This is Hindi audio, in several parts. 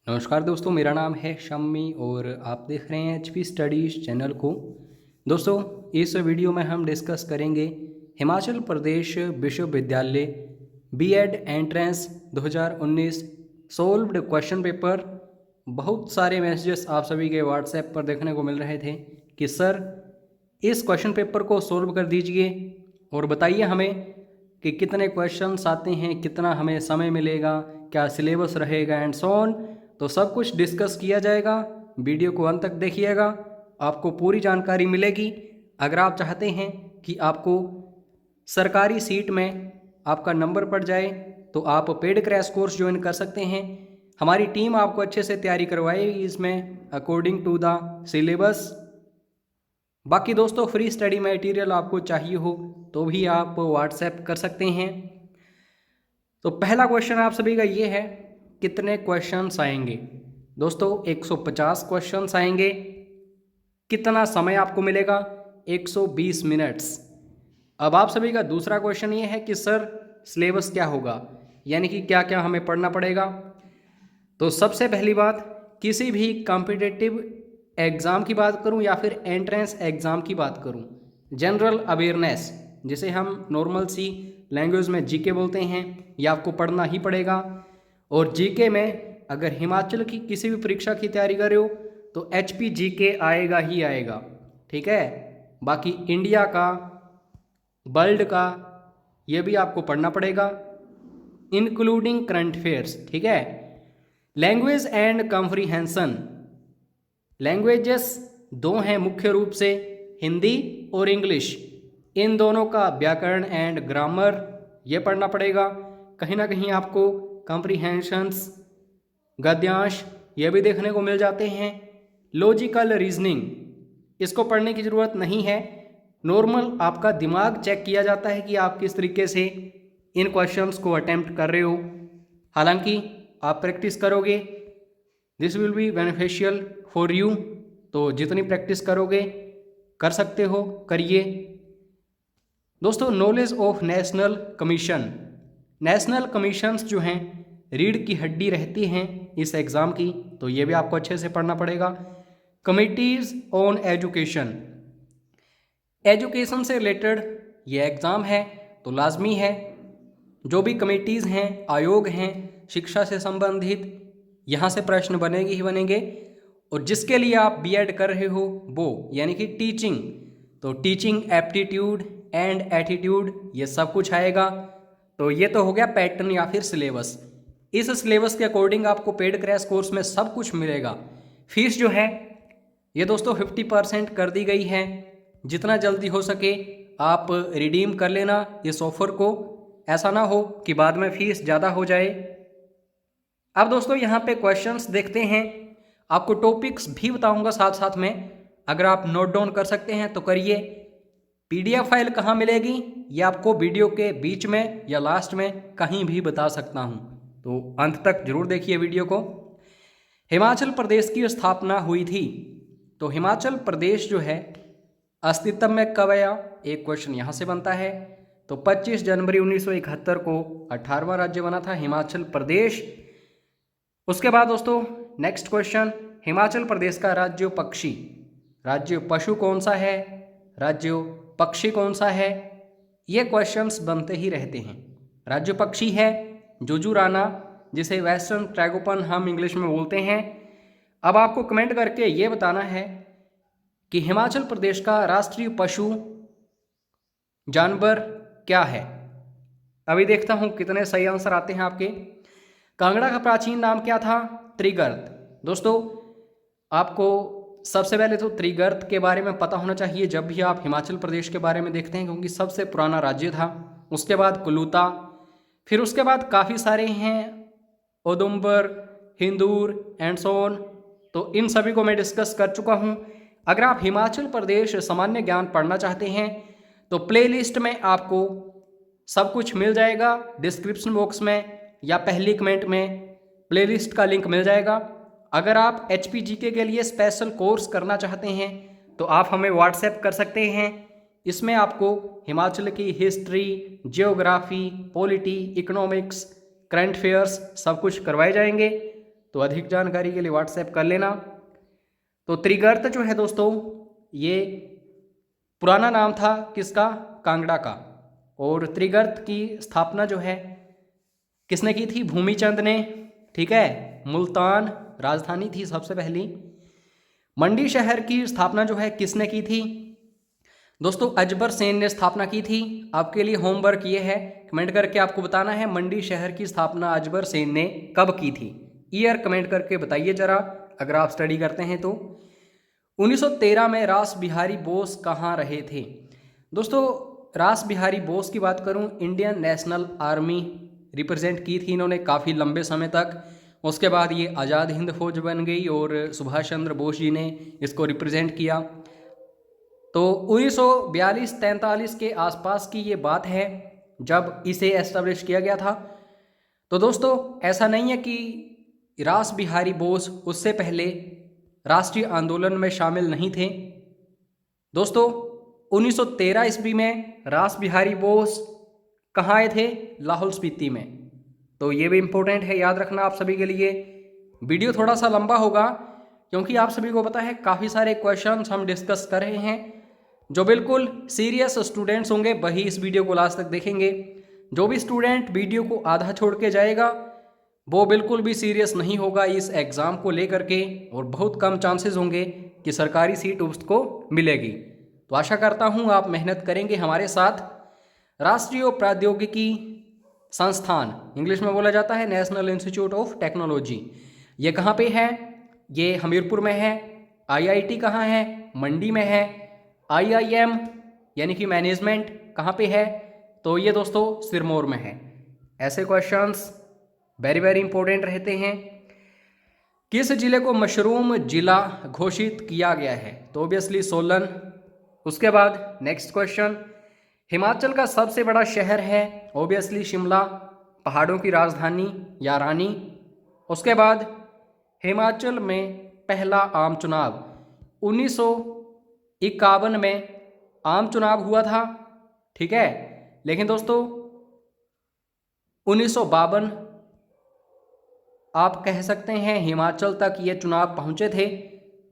नमस्कार दोस्तों, मेरा नाम है शम्मी और आप देख रहे हैं एचपी स्टडीज़ चैनल को। दोस्तों, इस वीडियो में हम डिस्कस करेंगे हिमाचल प्रदेश विश्वविद्यालय BEd entrance 2019 solved question paper. बहुत सारे मैसेजेस आप सभी के व्हाट्सएप पर देखने को मिल रहे थे कि सर इस क्वेश्चन पेपर को सोल्व कर दीजिए और बताइए हमें कि कितने क्वेश्चंस आते हैं, कितना हमें समय मिलेगा, क्या सिलेबस रहेगा एंड सो ऑन। तो सब कुछ डिस्कस किया जाएगा। वीडियो को अंत तक देखिएगा, आपको पूरी जानकारी मिलेगी। अगर आप चाहते हैं कि आपको सरकारी सीट में आपका नंबर पड़ जाए तो आप पेड क्रैश कोर्स ज्वाइन कर सकते हैं। हमारी टीम आपको अच्छे से तैयारी करवाएगी इसमें अकॉर्डिंग टू द सिलेबस। बाकी दोस्तों, फ्री स्टडी मटेरियल आपको चाहिए हो तो भी आप व्हाट्सएप कर सकते हैं। तो पहला क्वेश्चन आप सभी का ये है, कितने क्वेश्चंस आएंगे। दोस्तों 150 क्वेश्चंस आएंगे। कितना समय आपको मिलेगा? 120 मिनट्स। अब आप सभी का दूसरा क्वेश्चन ये है कि सर सिलेबस क्या होगा, यानी कि क्या क्या हमें पढ़ना पड़ेगा। तो सबसे पहली बात, किसी भी कॉम्पिटिटिव एग्ज़ाम की बात करूं या फिर एंट्रेंस एग्ज़ाम की बात करूं, जनरल अवेयरनेस जिसे हम नॉर्मल सी लैंग्वेज में जीके बोलते हैं, ये आपको पढ़ना ही पड़ेगा। और जीके में अगर हिमाचल की किसी भी परीक्षा की तैयारी कर रहे हो तो एचपी जीके आएगा ही आएगा, ठीक है। बाकी इंडिया का, वर्ल्ड का, ये भी आपको पढ़ना पड़ेगा, इंक्लूडिंग करंट अफेयर्स, ठीक है। लैंग्वेज एंड कॉम्प्रिहेंशन, लैंग्वेजेस दो हैं मुख्य रूप से, हिंदी और इंग्लिश। इन दोनों का व्याकरण एंड ग्रामर ये पढ़ना पड़ेगा। कहीं ना कहीं आपको कॉम्प्रिहेंशंस, गद्यांश ये भी देखने को मिल जाते हैं। लॉजिकल रीजनिंग, इसको पढ़ने की ज़रूरत नहीं है, नॉर्मल आपका दिमाग चेक किया जाता है कि आप किस तरीके से इन क्वेश्चंस को अटेम्प्ट कर रहे हो। हालांकि आप प्रैक्टिस करोगे, this will be beneficial for you. तो जितनी प्रैक्टिस करोगे, कर सकते हो, करिए। दोस्तों, knowledge of national commission, national commissions जो हैं रीढ़ की हड्डी रहती हैं इस एग्ज़ाम की, तो ये भी आपको अच्छे से पढ़ना पड़ेगा। कमिटीज़ ऑन एजुकेशन, एजुकेशन से रिलेटेड ये एग्ज़ाम है तो लाजमी है। जो भी कमिटीज़ हैं, आयोग हैं शिक्षा से संबंधित, यहाँ से प्रश्न बनेंगे ही बनेंगे। और जिसके लिए आप बीएड कर रहे हो वो, यानी कि टीचिंग, तो टीचिंग एप्टीट्यूड एंड एटीट्यूड ये सब कुछ आएगा। तो ये तो हो गया पैटर्न या फिर सिलेबस। इस सिलेबस के अकॉर्डिंग आपको पेड क्रैश कोर्स में सब कुछ मिलेगा। फीस जो है ये दोस्तों 50% कर दी गई है। जितना जल्दी हो सके आप रिडीम कर लेना इस ऑफर को, ऐसा ना हो कि बाद में फीस ज़्यादा हो जाए। अब दोस्तों यहाँ पे क्वेश्चंस देखते हैं, आपको टॉपिक्स भी बताऊंगा साथ साथ में, अगर आप नोट डाउन कर सकते हैं तो करिए। पीडीएफ फाइल कहाँ मिलेगी ये आपको वीडियो के बीच में या लास्ट में कहीं भी बता सकता हूँ, तो अंत तक जरूर देखिए वीडियो को। हिमाचल प्रदेश की स्थापना हुई थी, तो हिमाचल प्रदेश जो है अस्तित्व में कब आया, एक क्वेश्चन यहाँ से बनता है। तो 25 जनवरी 1971 को 18वां राज्य बना था हिमाचल प्रदेश। उसके बाद दोस्तों नेक्स्ट क्वेश्चन, हिमाचल प्रदेश का राज्य पक्षी, राज्य पशु कौन सा है, राज्य पक्षी कौन सा है, ये क्वेश्चंस बनते ही रहते हैं। राज्य पक्षी है जुजुराना, जिसे वेस्टर्न ट्रैगोपन हम इंग्लिश में बोलते हैं। अब आपको कमेंट करके ये बताना है कि हिमाचल प्रदेश का राष्ट्रीय पशु जानवर क्या है। अभी देखता हूँ कितने सही आंसर आते हैं आपके। कांगड़ा का प्राचीन नाम क्या था? त्रिगर्त। दोस्तों, आपको सबसे पहले तो त्रिगर्त के बारे में पता होना चाहिए जब भी आप हिमाचल प्रदेश के बारे में देखते हैं, क्योंकि सबसे पुराना राज्य था। उसके बाद कुलूता, फिर उसके बाद काफ़ी सारे हैं, उदुम्बर, हिंदूर एंड सो ऑन। तो इन सभी को मैं डिस्कस कर चुका हूँ। अगर आप हिमाचल प्रदेश सामान्य ज्ञान पढ़ना चाहते हैं तो प्लेलिस्ट में आपको सब कुछ मिल जाएगा, डिस्क्रिप्शन बॉक्स में या पहली कमेंट में प्लेलिस्ट का लिंक मिल जाएगा। अगर आप एचपीजीके के लिए स्पेशल कोर्स करना चाहते हैं तो आप हमें व्हाट्सएप कर सकते हैं। इसमें आपको हिमाचल की history, geography, polity, economics, current affairs सब कुछ करवाए जाएंगे। तो अधिक जानकारी के लिए व्हाट्सएप कर लेना। तो त्रिगर्त जो है दोस्तों, ये पुराना नाम था किसका? कांगड़ा का। और त्रिगर्त की स्थापना जो है किसने की थी? भूमिचंद ने। ठीक है, मुल्तान राजधानी थी सबसे पहली। मंडी शहर की स्थापना जो है किसने की थी? दोस्तों अजबर सेन ने स्थापना की थी। आपके लिए होमवर्क ये है, कमेंट करके आपको बताना है मंडी शहर की स्थापना अजबर सेन ने कब की थी। ईयर कमेंट करके बताइए जरा, अगर आप स्टडी करते हैं तो। 1913 में रास बिहारी बोस कहाँ रहे थे? दोस्तों रास बिहारी बोस की बात करूं, इंडियन नेशनल आर्मी रिप्रेजेंट की थी इन्होंने काफ़ी लंबे समय तक। उसके बाद ये आज़ाद हिंद फौज बन गई और सुभाष चंद्र बोस जी ने इसको रिप्रेजेंट किया। तो 1942-43 के आसपास की ये बात है जब इसे एस्टेब्लिश किया गया था। तो दोस्तों ऐसा नहीं है कि रास बिहारी बोस उससे पहले राष्ट्रीय आंदोलन में शामिल नहीं थे। दोस्तों 1913 ईस्वी में रास बिहारी बोस कहाँ आए थे? लाहौल स्पीति में। तो ये भी इम्पोर्टेंट है, याद रखना आप सभी के लिए। वीडियो थोड़ा सा लंबा होगा क्योंकि आप सभी को पता है काफ़ी सारे क्वेश्चंस हम डिस्कस कर रहे हैं। जो बिल्कुल सीरियस स्टूडेंट्स होंगे वही इस वीडियो को लास्ट तक देखेंगे। जो भी स्टूडेंट वीडियो को आधा छोड़ के जाएगा वो बिल्कुल भी सीरियस नहीं होगा इस एग्ज़ाम को लेकर के, और बहुत कम चांसेस होंगे कि सरकारी सीट उसको मिलेगी। तो आशा करता हूँ आप मेहनत करेंगे हमारे साथ। राष्ट्रीय प्रौद्योगिकी संस्थान, इंग्लिश में बोला जाता है नेशनल इंस्टीट्यूट ऑफ टेक्नोलॉजी, ये कहाँ पे है? ये हमीरपुर में है। आईआईटी कहाँ है? मंडी में है। आईआईएम यानी कि मैनेजमेंट कहाँ पे है? तो ये दोस्तों सिरमौर में है। ऐसे क्वेश्चंस वेरी वेरी इंपॉर्टेंट रहते हैं। किस जिले को मशरूम जिला घोषित किया गया है? तो ऑब्वियसली सोलन। उसके बाद नेक्स्ट क्वेश्चन, हिमाचल का सबसे बड़ा शहर है? ऑब्वियसली शिमला, पहाड़ों की राजधानी या रानी। उसके बाद हिमाचल में पहला आम चुनाव 1951 में आम चुनाव हुआ था। ठीक है, लेकिन दोस्तों 1952 आप कह सकते हैं हिमाचल तक ये चुनाव पहुंचे थे।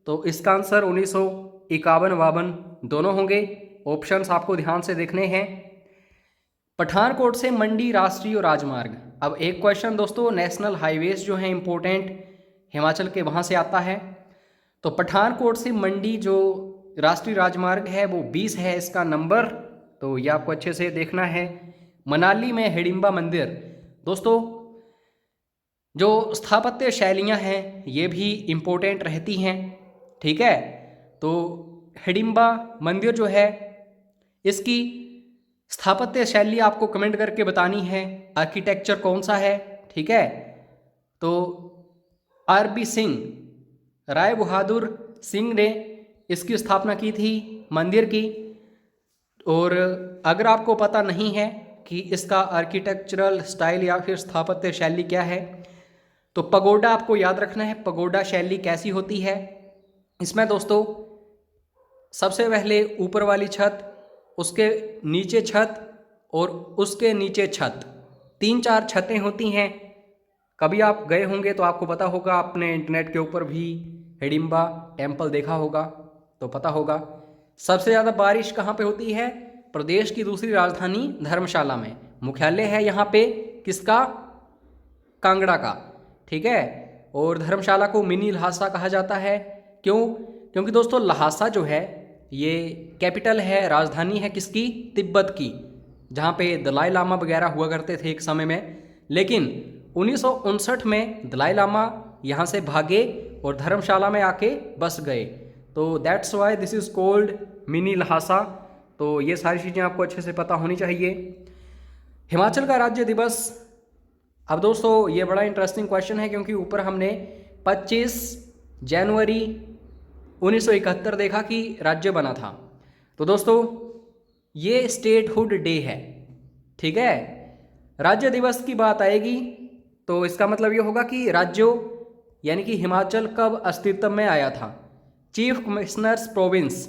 तो इसका आंसर 1951-52 दोनों होंगे। ऑप्शंस आपको ध्यान से देखने हैं। पठानकोट से मंडी राष्ट्रीय राजमार्ग। अब एक क्वेश्चन दोस्तों, नेशनल हाईवेज जो है इंपॉर्टेंट हिमाचल के वहाँ से आता है। तो पठानकोट से मंडी जो राष्ट्रीय राजमार्ग है वो 20 है इसका नंबर। तो ये आपको अच्छे से देखना है। मनाली में हिडिंबा मंदिर। दोस्तों जो स्थापत्य शैलियाँ हैं ये भी इम्पोर्टेंट रहती हैं। ठीक है, तो हिडिंबा मंदिर जो है इसकी स्थापत्य शैली आपको कमेंट करके बतानी है। आर्किटेक्चर कौन सा है? ठीक है, तो आरबी सिंह, राय बहादुर सिंह ने इसकी स्थापना की थी मंदिर की। और अगर आपको पता नहीं है कि इसका आर्किटेक्चरल स्टाइल या फिर स्थापत्य शैली क्या है, तो पगोडा आपको याद रखना है। पगोडा शैली कैसी होती है? इसमें दोस्तों सबसे पहले ऊपर वाली छत, उसके नीचे छत और उसके नीचे छत, 3-4 छतें होती हैं। कभी आप गए होंगे तो आपको पता होगा, आपने इंटरनेट के ऊपर भी हिडिंबा टेम्पल देखा होगा तो पता होगा। सबसे ज़्यादा बारिश कहाँ पे होती है? प्रदेश की दूसरी राजधानी धर्मशाला में। मुख्यालय है यहाँ पे किसका? कांगड़ा का। ठीक है, और धर्मशाला को मिनी लहासा कहा जाता है। क्यों? क्योंकि दोस्तों लहासा जो है ये कैपिटल है, राजधानी है किसकी? तिब्बत की, जहाँ पे दलाई लामा वगैरह हुआ करते थे एक समय में। लेकिन 1959 में दलाई लामा यहाँ से भागे और धर्मशाला में आके बस गए। तो that's why this is cold mini Lhasa. तो ये सारी चीज़ें आपको अच्छे से पता होनी चाहिए। हिमाचल का राज्य दिवस। अब दोस्तों ये बड़ा इंटरेस्टिंग क्वेश्चन है क्योंकि ऊपर हमने 25 जनवरी 1971 देखा कि राज्य बना था। तो दोस्तों ये स्टेटहुड डे है। ठीक है, राज्य दिवस की बात आएगी तो इसका मतलब ये होगा कि राज्यों यानी कि हिमाचल कब अस्तित्व में आया था? Chief commissioners province.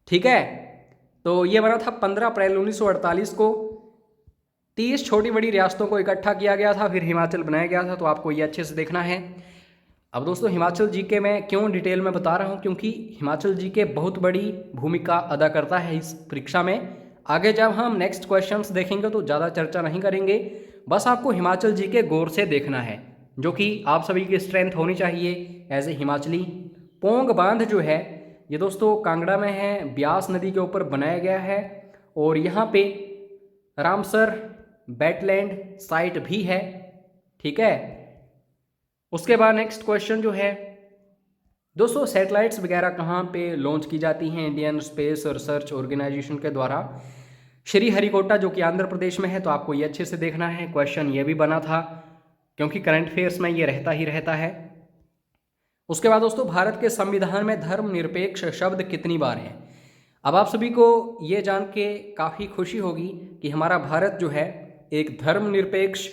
ठीक है, तो ये बना था 15 अप्रैल 1948 को। 30 छोटी बड़ी रियासतों को इकट्ठा किया गया था, फिर हिमाचल बनाया गया था। तो आपको ये अच्छे से देखना है। अब दोस्तों हिमाचल जीके मैं क्यों डिटेल में बता रहा हूँ, क्योंकि हिमाचल जीके बहुत बड़ी भूमिका अदा करता है इस परीक्षा में। आगे जब हम नेक्स्ट क्वेश्चंस देखेंगे तो ज़्यादा चर्चा नहीं करेंगे, बस आपको हिमाचल जीके गौर से देखना है, जो कि आप सभी की स्ट्रेंथ होनी चाहिए एज ए हिमाचली। पोंग बांध जो है ये दोस्तों कांगड़ा में है, ब्यास नदी के ऊपर बनाया गया है, और यहाँ पे रामसर वेटलैंड साइट भी है। ठीक है। उसके बाद नेक्स्ट क्वेश्चन जो है दोस्तों, सैटेलाइट्स वगैरह कहाँ पे लॉन्च की जाती हैं इंडियन स्पेस रिसर्च ऑर्गेनाइजेशन के द्वारा? श्रीहरिकोटा जो कि आंध्र प्रदेश में है। तो आपको ये अच्छे से देखना है, क्वेश्चन ये भी बना था, क्योंकि करंट अफेयर्स में ये रहता ही रहता है। उसके बाद दोस्तों, भारत के संविधान में धर्मनिरपेक्ष शब्द कितनी बार है? अब आप सभी को ये जान के काफ़ी खुशी होगी कि हमारा भारत जो है एक धर्मनिरपेक्ष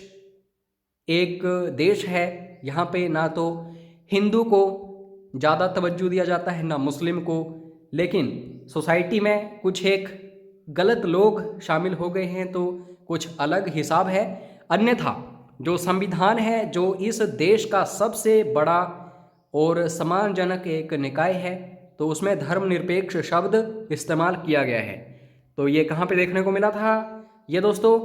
एक देश है। यहाँ पे ना तो हिंदू को ज़्यादा तवज्जो दिया जाता है, ना मुस्लिम को, लेकिन सोसाइटी में कुछ एक गलत लोग शामिल हो गए हैं तो कुछ अलग हिसाब है। अन्यथा जो संविधान है, जो इस देश का सबसे बड़ा और सम्मानजनक एक निकाय है, तो उसमें धर्मनिरपेक्ष शब्द इस्तेमाल किया गया है। तो ये कहाँ पे देखने को मिला था? ये दोस्तों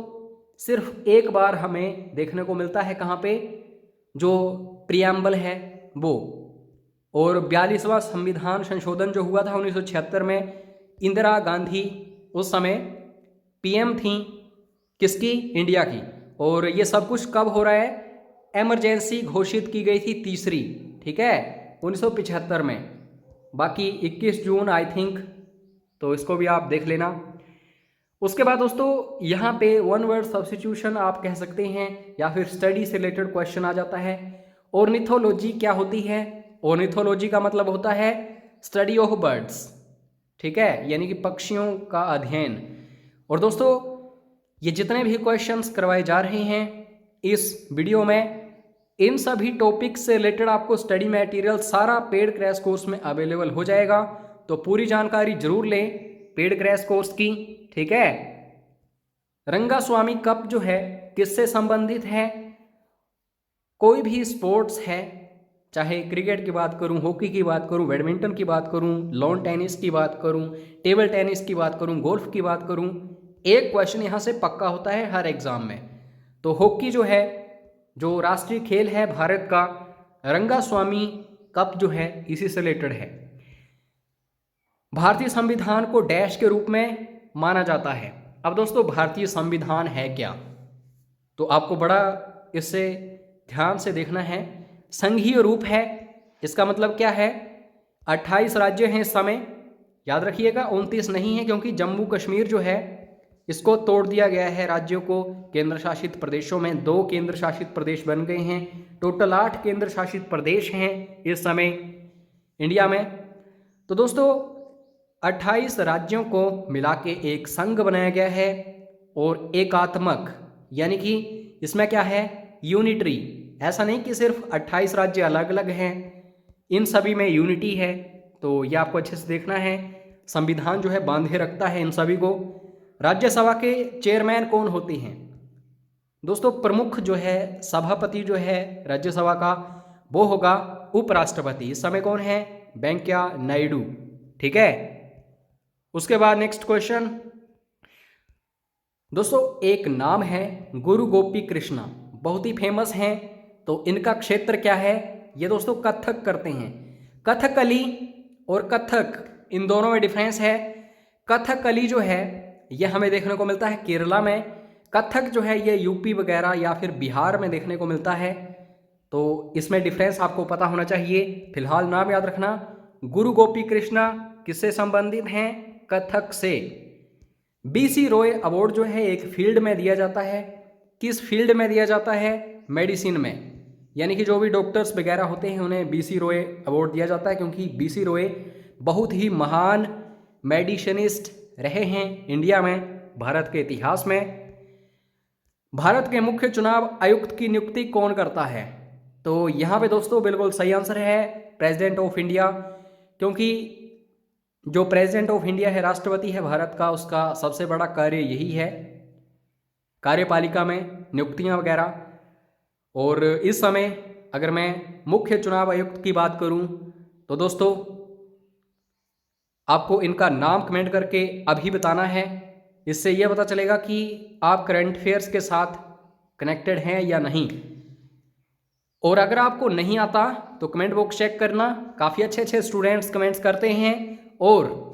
सिर्फ एक बार हमें देखने को मिलता है। कहाँ पे? जो प्रियम्बल है वो। और 42वां संविधान संशोधन जो हुआ था 1976 में, इंदिरा गांधी उस समय पीएम थी किसकी? इंडिया की। और ये सब कुछ कब हो रहा है? इमरजेंसी घोषित की गई थी तीसरी, ठीक है, 1975 में। बाकी 21 जून आई थिंक, तो इसको भी आप देख लेना। उसके बाद दोस्तों यहाँ पे वन वर्ड सब्स्टिट्यूशन आप कह सकते हैं, या फिर स्टडी से रिलेटेड क्वेश्चन आ जाता है। ऑर्निथोलॉजी क्या होती है? ऑर्निथोलॉजी का मतलब होता है स्टडी ऑफ बर्ड्स, ठीक है, यानी कि पक्षियों का अध्ययन। और दोस्तों ये जितने भी क्वेश्चंस करवाए जा रहे हैं इस वीडियो में, इन सभी टॉपिक्स से रिलेटेड आपको स्टडी मटेरियल सारा पेड क्रैश कोर्स में अवेलेबल हो जाएगा। तो पूरी जानकारी जरूर लें पेड क्रैश कोर्स की, ठीक है। रंगास्वामी कप जो है किससे संबंधित है? कोई भी स्पोर्ट्स है, चाहे क्रिकेट की बात करूं, हॉकी की बात करूं, बैडमिंटन की बात करूं, लॉन टेनिस की बात करूं, टेबल टेनिस की बात करूं, गोल्फ की बात करूं, एक क्वेश्चन यहां से पक्का होता है हर एग्जाम में। तो हॉकी जो है, जो राष्ट्रीय खेल है भारत का, रंगास्वामी कप जो है इसी से रिलेटेड है। भारतीय संविधान को डैश के रूप में माना जाता है। अब दोस्तों भारतीय संविधान है क्या? तो आपको बड़ा इससे ध्यान से देखना है। संघीय रूप है, इसका मतलब क्या है? 28 राज्य हैं इस समय, याद रखिएगा 29 नहीं है, क्योंकि जम्मू कश्मीर जो है इसको तोड़ दिया गया है राज्यों को केंद्र शासित प्रदेशों में। 2 केंद्र शासित प्रदेश बन गए हैं, टोटल 8 केंद्र शासित प्रदेश हैं इस समय इंडिया में। तो दोस्तों 28 राज्यों को मिला के एक संघ बनाया गया है, और एकात्मक, यानी कि इसमें क्या है? यूनिटरी। ऐसा नहीं कि सिर्फ 28 राज्य अलग अलग हैं, इन सभी में यूनिटी है। तो ये आपको अच्छे से देखना है। संविधान जो है बांधे रखता है इन सभी को। राज्यसभा के चेयरमैन कौन होते हैं? दोस्तों प्रमुख जो है, सभापति जो है राज्यसभा का, वो होगा उपराष्ट्रपति। इस समय कौन है? वेंकैया नायडू, ठीक है। उसके बाद नेक्स्ट क्वेश्चन दोस्तों, एक नाम है गुरु गोपी कृष्णा, बहुत ही फेमस हैं। तो इनका क्षेत्र क्या है? ये दोस्तों कथक करते हैं। कथकली और कथक इन दोनों में डिफरेंस है। कथकली जो है ये हमें देखने को मिलता है केरला में। कथक जो है ये यूपी वगैरह या फिर बिहार में देखने को मिलता है। तो इसमें डिफरेंस आपको पता होना चाहिए। फिलहाल नाम याद रखना, गुरु गोपी कृष्णा किससे संबंधित हैं? कथक से। बीसी रॉय अवार्ड जो है एक फील्ड में दिया जाता है। किस फील्ड में दिया जाता है? मेडिसिन में, यानी कि जो भी डॉक्टर्स वगैरह होते हैं उन्हें बीसी रॉय अवार्ड दिया जाता है, क्योंकि बीसी रॉय बहुत ही महान मेडिसिनिस्ट रहे हैं इंडिया में, भारत के इतिहास में। भारत के मुख्य चुनाव आयुक्त की नियुक्ति कौन करता है? तो यहाँ पे दोस्तों बिल्कुल सही आंसर है प्रेसिडेंट ऑफ इंडिया, क्योंकि जो प्रेसिडेंट ऑफ इंडिया है, राष्ट्रपति है भारत का, उसका सबसे बड़ा कार्य यही है। कार्यपालिका में नियुक्तियां वगैरह। और इस समय अगर मैं मुख्य चुनाव आयुक्त की बात करूं तो दोस्तों आपको इनका नाम कमेंट करके अभी बताना है। इससे यह पता चलेगा कि आप करंट अफेयर्स के साथ कनेक्टेड हैं या नहीं। और अगर आपको नहीं आता तो कमेंट बॉक्स चेक करना, काफ़ी अच्छे अच्छे स्टूडेंट्स कमेंट्स करते हैं। और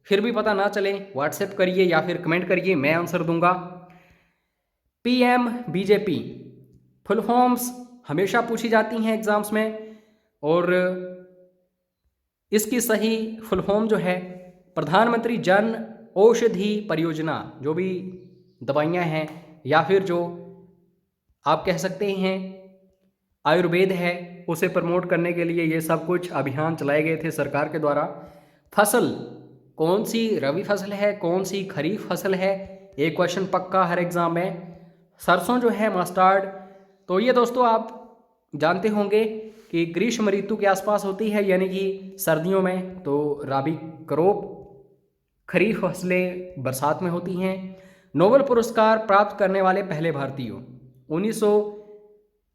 फिर भी पता ना चले व्हाट्सएप करिए या फिर कमेंट करिए, मैं आंसर दूंगा। पीएम बीजेपी फुल फॉर्म्स हमेशा पूछी जाती हैं एग्जाम्स में, और इसकी सही फुल फॉर्म जो है प्रधानमंत्री जन औषधि परियोजना। जो भी दवाइयाँ हैं या फिर जो आप कह सकते हैं आयुर्वेद है, उसे प्रमोट करने के लिए ये सब कुछ अभियान चलाए गए थे सरकार के द्वारा। फसल कौन सी रबी फसल है, कौन सी खरीफ फसल है, एक क्वेश्चन पक्का हर एग्जाम में। सरसों जो है मस्टर्ड, तो ये दोस्तों आप जानते होंगे कि ग्रीष्म ऋतु के आसपास होती है, यानी कि सर्दियों में। तो राबी क्रॉप खरीफ फसलें बरसात में होती हैं। नोबेल पुरस्कार प्राप्त करने वाले पहले भारतीय 1900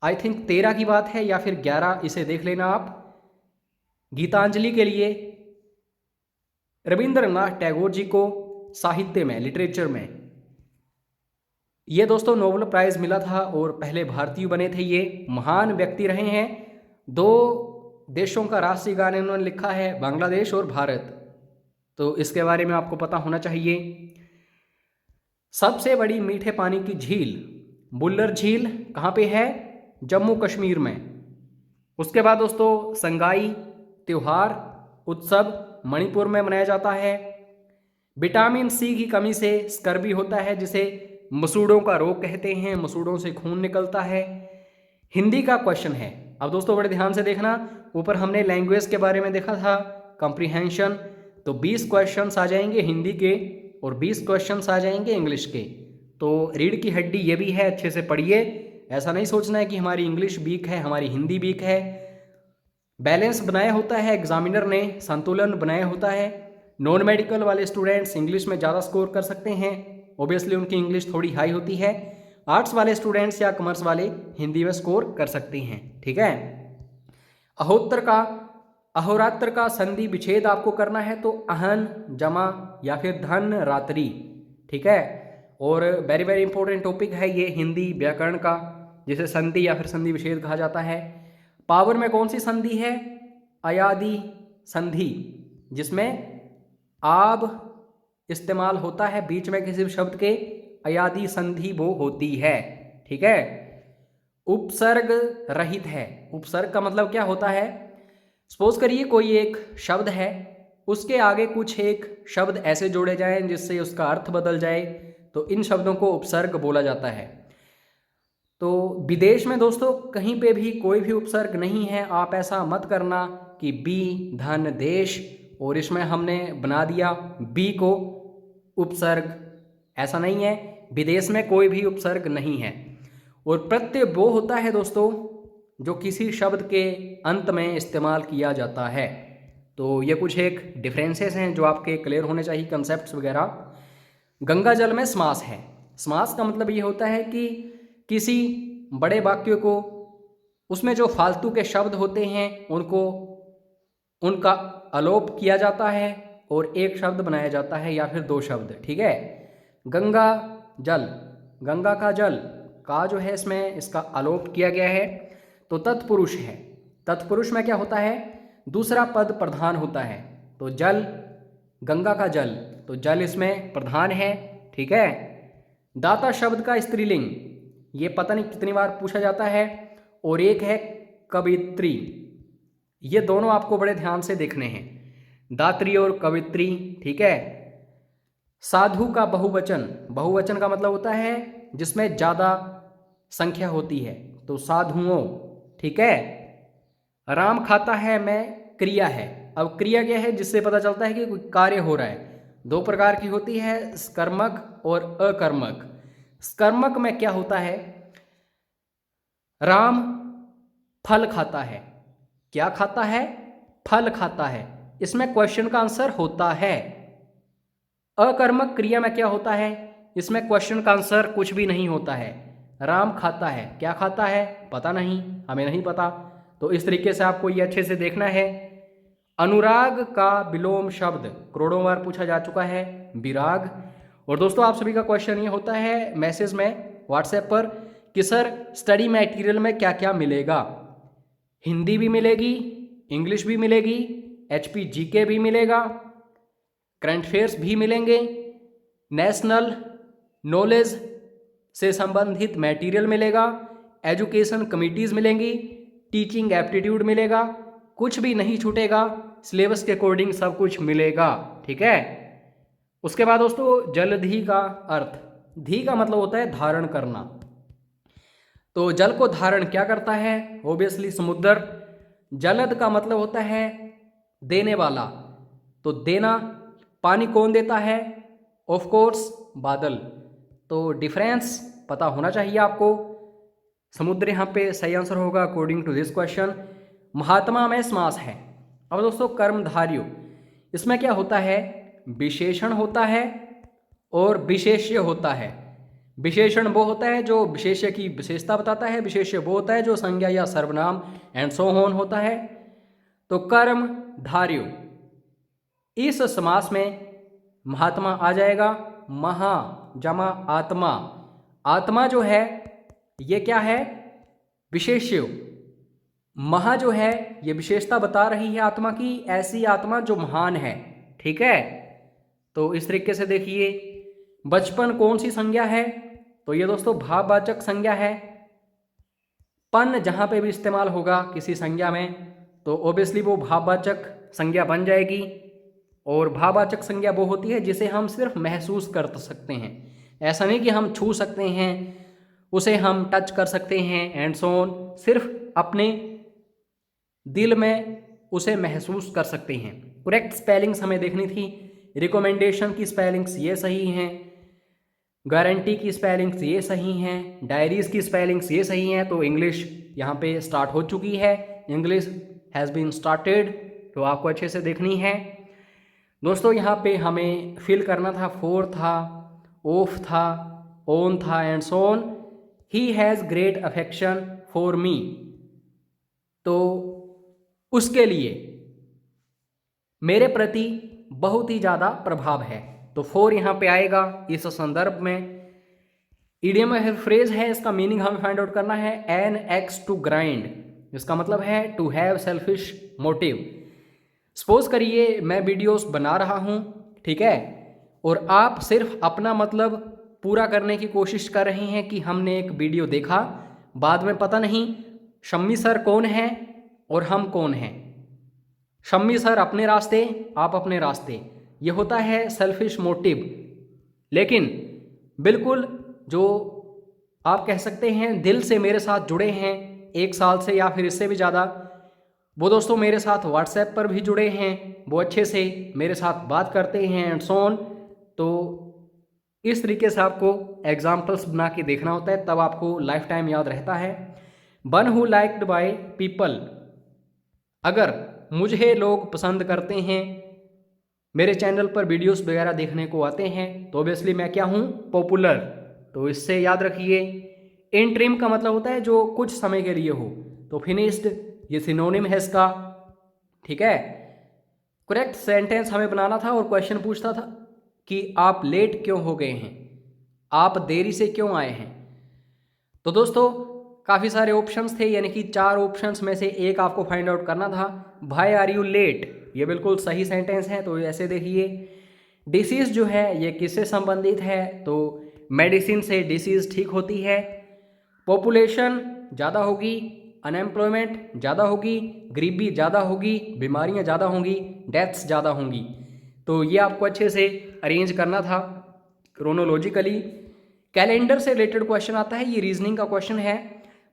आई थिंक 13 की बात है या फिर 11, इसे देख लेना आप। गीतांजलि के लिए रविंद्रनाथ टैगोर जी को साहित्य में, लिटरेचर में ये दोस्तों नोबेल प्राइज मिला था और पहले भारतीय बने थे। ये महान व्यक्ति रहे हैं। 2 देशों का राष्ट्रीय गान इन्होंने लिखा है, बांग्लादेश और भारत, तो इसके बारे में आपको पता होना चाहिए। सबसे बड़ी मीठे पानी की झील बुल्लर झील कहाँ पे है? जम्मू कश्मीर में। उसके बाद दोस्तों संगाई त्योहार उत्सव मणिपुर में मनाया जाता है। विटामिन सी की कमी से स्कर्वी होता है, जिसे मसूड़ों का रोग कहते हैं, मसूड़ों से खून निकलता है। हिंदी का क्वेश्चन है। अब दोस्तों बड़े ध्यान से देखना, ऊपर हमने लैंग्वेज के बारे में देखा था, कॉम्प्रिहेंशन, तो 20 क्वेश्चंस आ जाएंगे हिंदी के और 20 क्वेश्चंस आ जाएंगे इंग्लिश के। तो रीढ़ की हड्डी ये भी है, अच्छे से पढ़िए। ऐसा नहीं सोचना है कि हमारी इंग्लिश वीक है, हमारी हिंदी वीक है। बैलेंस बनाया होता है एग्जामिनर ने, संतुलन बनाया होता है। नॉन मेडिकल वाले स्टूडेंट्स इंग्लिश में ज़्यादा स्कोर कर सकते हैं, ओबियसली उनकी इंग्लिश थोड़ी हाई होती है। आर्ट्स वाले स्टूडेंट्स या कॉमर्स वाले हिंदी में स्कोर कर सकते हैं, ठीक है। अहोरात्र का संधि विच्छेद आपको करना है, तो अहन जमा या फिर धन रात्रि, ठीक है। और वेरी वेरी इंपॉर्टेंट टॉपिक है ये हिंदी व्याकरण का, जिसे संधि या फिर संधि विच्छेद कहा जाता है। पावर में कौन सी संधि है? अयादी संधि, जिसमें आब इस्तेमाल होता है बीच में किसी भी शब्द के, अयादी संधि वो होती है, ठीक है। उपसर्ग रहित है। उपसर्ग का मतलब क्या होता है? सपोज करिए कोई एक शब्द है, उसके आगे कुछ एक शब्द ऐसे जोड़े जाएं जिससे उसका अर्थ बदल जाए, तो इन शब्दों को उपसर्ग बोला जाता है। तो विदेश में दोस्तों कहीं पे भी कोई भी उपसर्ग नहीं है। आप ऐसा मत करना कि बी धन देश और इसमें हमने बना दिया बी को उपसर्ग, ऐसा नहीं है। विदेश में कोई भी उपसर्ग नहीं है। और प्रत्यय वो होता है दोस्तों जो किसी शब्द के अंत में इस्तेमाल किया जाता है। तो ये कुछ एक डिफरेंसेस हैं जो आपके क्लियर होने चाहिए, कंसेप्ट्स वगैरह। गंगा जल में समास है। समास का मतलब ये होता है कि किसी बड़े वाक्य को, उसमें जो फालतू के शब्द होते हैं उनका आलोप किया जाता है और एक शब्द बनाया जाता है या फिर 2 शब्द, ठीक है। गंगा जल, गंगा का जल का जो है इसमें इसका आलोप किया गया है, तो तत्पुरुष है। तत्पुरुष में क्या होता है? दूसरा पद प्रधान होता है। तो जल, गंगा का जल, तो जल इसमें प्रधान है, ठीक है। दाता शब्द का स्त्रीलिंग, ये पता नहीं कितनी बार पूछा जाता है। और एक है कवित्री, ये दोनों आपको बड़े ध्यान से देखने हैं, दात्री और कवित्री, ठीक है। साधु का बहुवचन, बहुवचन का मतलब होता है जिसमें ज़्यादा संख्या होती है, तो साधुओं, ठीक है। राम खाता है में क्रिया है। अब क्रिया क्या है? जिससे पता चलता है कि कोई कार्य हो रहा है। 2 प्रकार की होती है, स्कर्मक और अकर्मक। स्कर्मक में क्या होता है? राम फल खाता है। क्या खाता है? फल खाता है। इसमें क्वेश्चन का आंसर होता है। अकर्मक क्रिया में क्या होता है? इसमें क्वेश्चन का आंसर कुछ भी नहीं होता है। राम खाता है, क्या खाता है पता नहीं, हमें नहीं पता। तो इस तरीके से आपको ये अच्छे से देखना है। अनुराग का विलोम शब्द करोड़ों बार पूछा जा चुका है, विराग। और दोस्तों आप सभी का क्वेश्चन ये होता है मैसेज में व्हाट्सएप पर कि सर स्टडी मटेरियल में क्या क्या मिलेगा। हिंदी भी मिलेगी, इंग्लिश भी मिलेगी, HP GK भी मिलेगा, करंट अफेयर्स भी मिलेंगे, नेशनल नॉलेज से संबंधित मटेरियल मिलेगा, एजुकेशन कमिटीज़ मिलेंगी, टीचिंग एप्टीट्यूड मिलेगा, कुछ भी नहीं छूटेगा, सिलेबस के अकॉर्डिंग सब कुछ मिलेगा। ठीक है। उसके बाद दोस्तों जलधि का अर्थ, धी का मतलब होता है धारण करना। तो जल को धारण क्या करता है, ओबियसली समुद्र। जलद का मतलब होता है देने वाला, तो देना। पानी कौन देता है, ऑफ कोर्स बादल। तो डिफरेंस पता होना चाहिए आपको। समुद्र यहाँ पे सही आंसर होगा अकॉर्डिंग टू दिस क्वेश्चन। महात्मा में समास है। अब दोस्तों कर्मधारय, इसमें क्या होता है, विशेषण होता है और विशेष्य होता है। विशेषण वो होता है जो विशेष्य की विशेषता बताता है, विशेष्य वो होता है जो संज्ञा या सर्वनाम एंड सो ऑन होता है। तो कर्मधारय, इस समास में महात्मा आ जाएगा, महा जमा आत्मा। आत्मा जो है ये क्या है, विशेष्य। महा जो है ये विशेषता बता रही है आत्मा की, ऐसी आत्मा जो महान है। ठीक है। तो इस तरीके से देखिए बचपन कौन सी संज्ञा है, तो ये दोस्तों भाववाचक संज्ञा है। पन जहां पे भी इस्तेमाल होगा किसी संज्ञा में तो ऑब्वियसली वो भाववाचक संज्ञा बन जाएगी। और भाववाचक संज्ञा वो होती है जिसे हम सिर्फ महसूस कर सकते हैं, ऐसा नहीं कि हम छू सकते हैं, उसे हम टच कर सकते हैं एंड सो ऑन, सिर्फ अपने दिल में उसे महसूस कर सकते हैं। करेक्ट स्पेलिंग्स हमें देखनी थी। रिकमेंडेशन की स्पेलिंग्स ये सही हैं, गारंटी की स्पेलिंग्स ये सही हैं, डायरीज की स्पेलिंग्स ये सही हैं। तो इंग्लिश यहाँ पे स्टार्ट हो चुकी है, इंग्लिश हैज़ बीन स्टार्टेड, तो आपको अच्छे से देखनी है। दोस्तों यहाँ पे हमें फिल करना था, फोर था, ऑफ था, ऑन था and so on. He has great affection for me, तो उसके लिए मेरे प्रति बहुत ही ज़्यादा प्रभाव है। तो फोर यहाँ पे आएगा इस संदर्भ में। इडियम है, फ्रेज है, इसका मीनिंग हमें फाइंड आउट करना है। एन एक्स टू ग्राइंड, इसका मतलब है to have selfish motive. Suppose करिए मैं वीडियोस बना रहा हूँ, ठीक है, और आप सिर्फ अपना मतलब पूरा करने की कोशिश कर रहे हैं कि हमने एक वीडियो देखा, बाद में पता नहीं शम्मी सर कौन है और हम कौन हैं। शम्मी सर अपने रास्ते, आप अपने रास्ते, ये होता है सेल्फिश मोटिव। लेकिन बिल्कुल जो आप कह सकते हैं दिल से मेरे साथ जुड़े हैं 1 साल से या फिर इससे भी ज़्यादा, वो दोस्तों मेरे साथ व्हाट्सएप पर भी जुड़े हैं, वो अच्छे से मेरे साथ बात करते हैं एंड सो ऑन। तो इस तरीके से आपको एग्जाम्पल्स बना के देखना होता है, तब आपको लाइफ टाइम याद रहता है। One who liked by people, अगर मुझे लोग पसंद करते हैं, मेरे चैनल पर वीडियोस वगैरह देखने को आते हैं, तो ऑब्वियसली मैं क्या हूँ, पॉपुलर। तो इससे याद रखिए। इंटरिम का मतलब होता है जो कुछ समय के लिए हो, तो फिनिश्ड ये सिनोनिम है इसका। ठीक है। करेक्ट सेंटेंस हमें बनाना था और क्वेश्चन पूछता था कि आप लेट क्यों हो गए हैं, आप देरी से क्यों आए हैं। तो दोस्तों काफ़ी सारे ऑप्शंस थे, यानी कि 4 ऑप्शंस में से एक आपको फाइंड आउट करना था। व्हाई आर यू लेट, ये बिल्कुल सही सेंटेंस है। तो ऐसे देखिए, डिसीज़ जो है ये किससे संबंधित है, तो मेडिसिन से डिसीज़ ठीक होती है। पॉपुलेशन ज़्यादा होगी, अनएम्प्लॉयमेंट ज़्यादा होगी, गरीबी ज़्यादा होगी, बीमारियाँ ज़्यादा होंगी, डेथ्स ज़्यादा होंगी। तो ये आपको अच्छे से अरेंज करना था क्रोनोलॉजिकली। कैलेंडर से रिलेटेड क्वेश्चन आता है, ये रीजनिंग का क्वेश्चन है।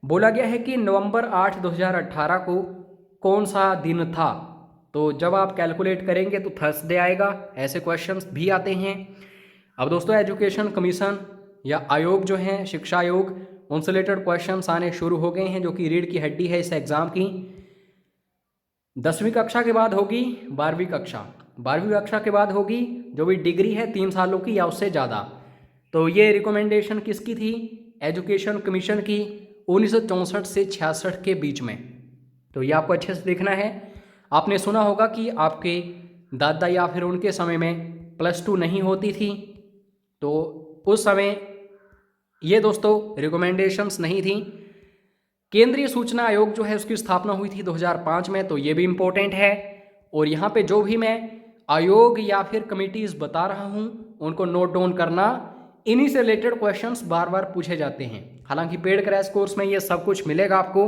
बोला गया है कि नवंबर 8, 2018 को कौन सा दिन था। तो जब आप कैलकुलेट करेंगे तो थर्सडे आएगा। ऐसे क्वेश्चंस भी आते हैं। अब दोस्तों एजुकेशन कमीशन या आयोग जो हैं, शिक्षा आयोग, उनसे रिलेटेड क्वेश्चंस आने शुरू हो गए हैं, जो कि रीढ़ की हड्डी है इस एग्ज़ाम की। 10वीं कक्षा के बाद होगी 12वीं कक्षा, 12वीं कक्षा के बाद होगी जो भी डिग्री है 3 सालों की या उससे ज़्यादा। तो ये रिकमेंडेशन किसकी थी? एजुकेशन कमीशन की 1964 से 66 के बीच में। तो ये आपको अच्छे से देखना है। आपने सुना होगा कि आपके दादा या फिर उनके समय में +2 नहीं होती थी, तो उस समय ये दोस्तों रिकमेंडेशंस नहीं थी। केंद्रीय सूचना आयोग जो है उसकी स्थापना हुई थी 2005 में, तो ये भी इम्पोर्टेंट है। और यहाँ पे जो भी मैं आयोग या फिर कमिटीज़ बता रहा हूँ उनको नोट डाउन करना, इन्हीं से रिलेटेड क्वेश्चंस बार बार पूछे जाते हैं। हालांकि पेड क्रैश कोर्स में ये सब कुछ मिलेगा आपको।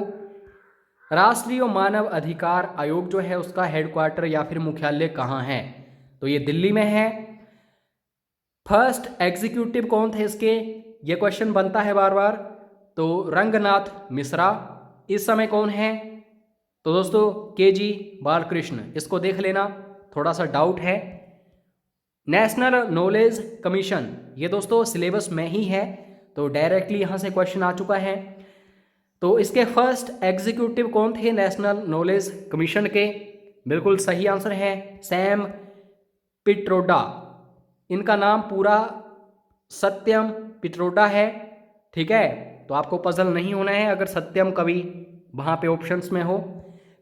राष्ट्रीय मानव अधिकार आयोग जो है उसका हेडक्वार्टर या फिर मुख्यालय कहाँ है? तो ये दिल्ली में है। फर्स्ट एग्जीक्यूटिव कौन थे इसके? ये क्वेश्चन बनता है बार बार। तो रंगनाथ मिश्रा। इस समय कौन है? तो दोस्तों KG बालकृष्ण। इसको देख लेना, थोड़ा सा डाउट है। नेशनल नॉलेज कमीशन, ये दोस्तों सिलेबस में ही है, तो डायरेक्टली यहाँ से क्वेश्चन आ चुका है। तो इसके फर्स्ट एग्जीक्यूटिव कौन थे नेशनल नॉलेज कमीशन के? बिल्कुल सही आंसर है सैम पिट्रोडा। इनका नाम पूरा सत्यम पिट्रोडा है। ठीक है, तो आपको पजल नहीं होना है अगर सत्यम कभी वहाँ पे ऑप्शंस में हो।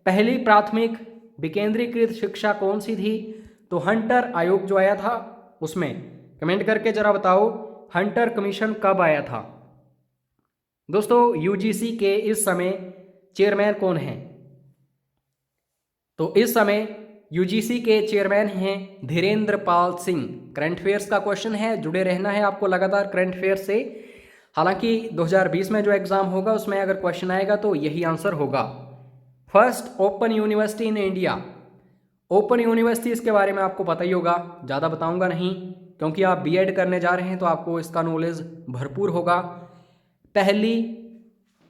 पहली प्राथमिक विकेंद्रीकृत शिक्षा कौन सी थी? तो हंटर आयोग जो आया था उसमें। कमेंट करके जरा बताओ हंटर कमीशन कब आया था? दोस्तों UGC के इस समय चेयरमैन कौन हैं? तो इस समय UGC के चेयरमैन हैं धीरेन्द्र पाल सिंह। करंट अफेयर्स का क्वेश्चन है, जुड़े रहना है आपको लगातार करंट अफेयर्स से। हालांकि 2020 में जो एग्जाम होगा उसमें अगर क्वेश्चन आएगा तो यही आंसर होगा। First open university in India. Open university इसके बारे में आपको पता ही होगा, ज़्यादा बताऊंगा नहीं, क्योंकि आप BEd करने जा रहे हैं तो आपको इसका नॉलेज भरपूर होगा। पहली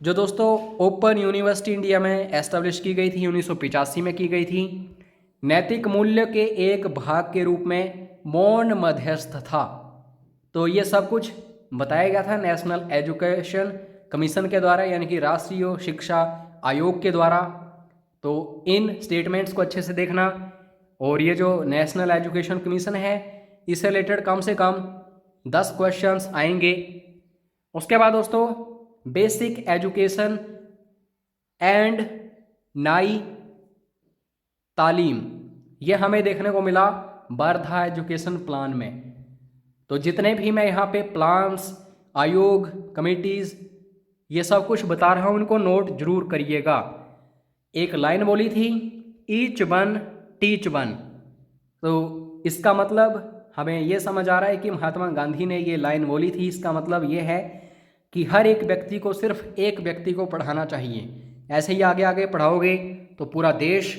जो दोस्तों ओपन यूनिवर्सिटी इंडिया में एस्टेब्लिश की गई थी 1985 में की गई थी। नैतिक मूल्य के एक भाग के रूप में मौन मध्यस्थ था। तो ये सब कुछ बताया गया था नेशनल एजुकेशन कमीशन के द्वारा, यानी कि राष्ट्रीय शिक्षा आयोग के द्वारा। तो इन स्टेटमेंट्स को अच्छे से देखना। और ये जो नेशनल एजुकेशन कमीशन है इससे रिलेटेड कम से कम 10 क्वेश्चंस आएंगे। उसके बाद दोस्तों बेसिक एजुकेशन एंड नाई तालीम, ये हमें देखने को मिला वर्धा एजुकेशन प्लान में। तो जितने भी मैं यहाँ पे प्लान्स, आयोग, कमिटीज़, ये सब कुछ बता रहा हूँ, उनको नोट जरूर करिएगा। एक लाइन बोली थी ईच वन टीच वन, तो इसका मतलब हमें ये समझ आ रहा है कि महात्मा गांधी ने ये लाइन बोली थी। इसका मतलब ये है कि हर एक व्यक्ति को सिर्फ एक व्यक्ति को पढ़ाना चाहिए। ऐसे ही आगे आगे पढ़ाओगे तो पूरा देश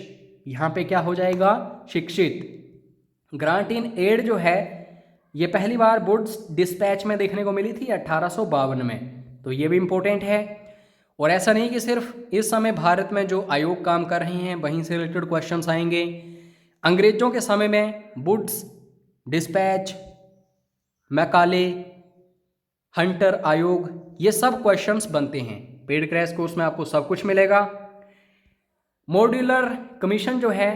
यहाँ पे क्या हो जाएगा? शिक्षित। ग्रांट इन एड जो है ये पहली बार वुड्स डिस्पैच में देखने को मिली थी 1852 में, तो ये भी इम्पोर्टेंट है। और ऐसा नहीं कि सिर्फ इस समय भारत में जो आयोग काम कर रहे हैं वहीं से रिलेटेड क्वेश्चंस आएंगे। अंग्रेजों के समय में वुड्स डिस्पैच, मैकाले, हंटर आयोग, ये सब क्वेश्चंस बनते हैं। पेड क्रैश कोर्स में आपको सब कुछ मिलेगा। मॉड्यूलर कमीशन जो है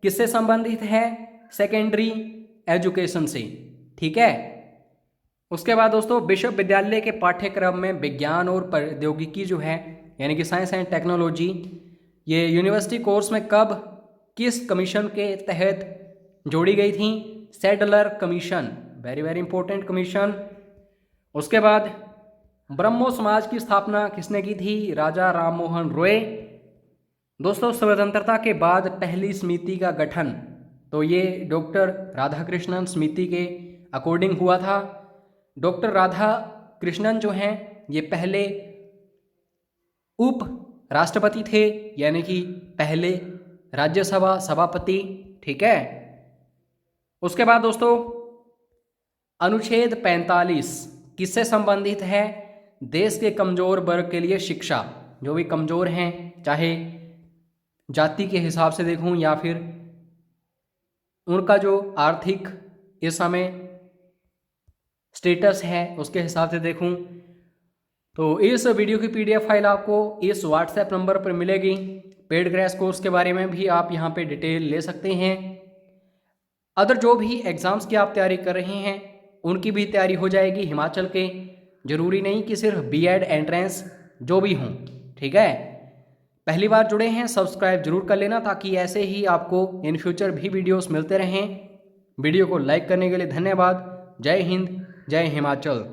किससे संबंधित है? सेकेंडरी एजुकेशन से। ठीक है। उसके बाद दोस्तों विश्वविद्यालय के पाठ्यक्रम में विज्ञान और प्रौद्योगिकी जो है यानी कि साइंस एंड टेक्नोलॉजी, ये यूनिवर्सिटी कोर्स में कब किस कमीशन के तहत जोड़ी गई थी? Sadler commission, very very important commission. उसके बाद ब्रह्मो समाज की स्थापना किसने की थी? राजा राममोहन रॉय। दोस्तों स्वतंत्रता के बाद पहली समिति का गठन तो ये डॉक्टर राधाकृष्णन समिति के अकॉर्डिंग हुआ था। डॉक्टर राधाकृष्णन जो हैं ये पहले उप राष्ट्रपति थे, यानी कि पहले राज्यसभा सभापति। ठीक है। उसके बाद दोस्तों अनुच्छेद 45 किससे संबंधित है? देश के कमजोर वर्ग के लिए शिक्षा। जो भी कमजोर हैं, चाहे जाति के हिसाब से देखूं या फिर उनका जो आर्थिक इस समय स्टेटस है उसके हिसाब से देखूं, तो इस वीडियो की PDF फाइल आपको इस WhatsApp नंबर पर मिलेगी। पेड क्रैश कोर्स के बारे में भी आप यहां पे डिटेल ले सकते हैं। अदर जो भी एग्ज़ाम्स की आप तैयारी कर रहे हैं उनकी भी तैयारी हो जाएगी हिमाचल के। ज़रूरी नहीं कि सिर्फ बीएड एंट्रेंस जो भी हों, ठीक है। पहली बार जुड़े हैं सब्सक्राइब जरूर कर लेना ताकि ऐसे ही आपको इन फ्यूचर भी वीडियोस मिलते रहें। वीडियो को लाइक करने के लिए धन्यवाद। जय हिंद, जय हिमाचल।